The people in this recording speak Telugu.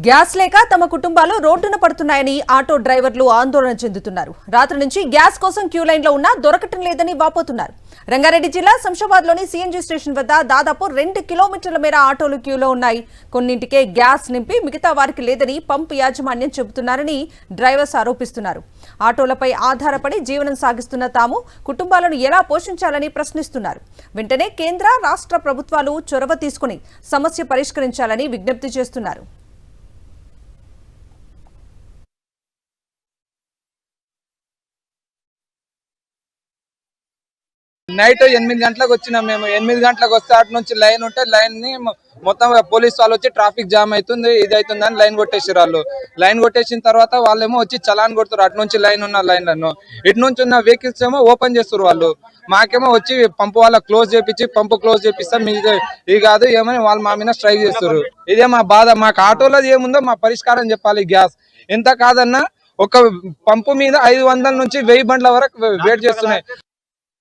గ్యాస్ లేక తమ కుటుంబాలు రోడ్డున పడుతున్నాయని ఆటో డ్రైవర్లు ఆందోళన చెందుతున్నారు. రాత్రి నుంచి గ్యాస్ కోసం క్యూ లైన్ లో ఉన్నా దొరకటం లేదని వాపోతున్నారు. రంగారెడ్డి జిల్లా శంషాబాద్ లోని సిఎన్జి స్టేషన్ వద్ద దాదాపు 2 కిలోమీటర్ల మేర ఆటోలు క్యూలో ఉన్నాయి. కొన్నింటికే గ్యాస్ నింపి మిగతా వారికి లేదని పంప్ యాజమాన్యం చెబుతున్నారని డ్రైవర్స్ ఆరోపిస్తున్నారు. ఆటోలపై ఆధారపడి జీవనం సాగిస్తున్న తాము కుటుంబాలను ఎలా పోషించాలని ప్రశ్నిస్తున్నారు. వెంటనే కేంద్ర రాష్ట్ర ప్రభుత్వాలు చొరవ తీసుకుని సమస్య పరిష్కరించాలని విజ్ఞప్తి చేస్తున్నారు. నైట్ 8 గంటలకు వచ్చినాం. మేము 8 గంటలకు వస్తే అటు నుంచి లైన్ ఉంటే లైన్ ని మొత్తం పోలీస్ వాళ్ళు వచ్చి ట్రాఫిక్ జామ్ అవుతుంది ఇది అవుతుంది అని లైన్ కొట్టేసారు. వాళ్ళు లైన్ కొట్టేసిన తర్వాత వాళ్ళేమో వచ్చి చలాన్ కొడుతారు. అటు నుంచి లైన్ ఉన్న లైన్లను ఇటు నుంచి ఉన్న వెహికల్స్ ఏమో ఓపెన్ చేస్తారు. వాళ్ళు మాకేమో వచ్చి పంపు వాళ్ళ క్లోజ్ చేపించి పంపు క్లోజ్ చేపిస్తాం ఇది కాదు ఏమని వాళ్ళు మా మీద స్ట్రైక్ చేస్తారు. ఇదే మా బాధ. మాకు ఆటోలో ఏముందో మా పరిష్కారం చెప్పాలి. గ్యాస్ ఎంత కాదన్నా ఒక పంపు మీద 500 నుంచి 1000 బండ్ల వరకు వెయిట్ చేస్తున్నాయి.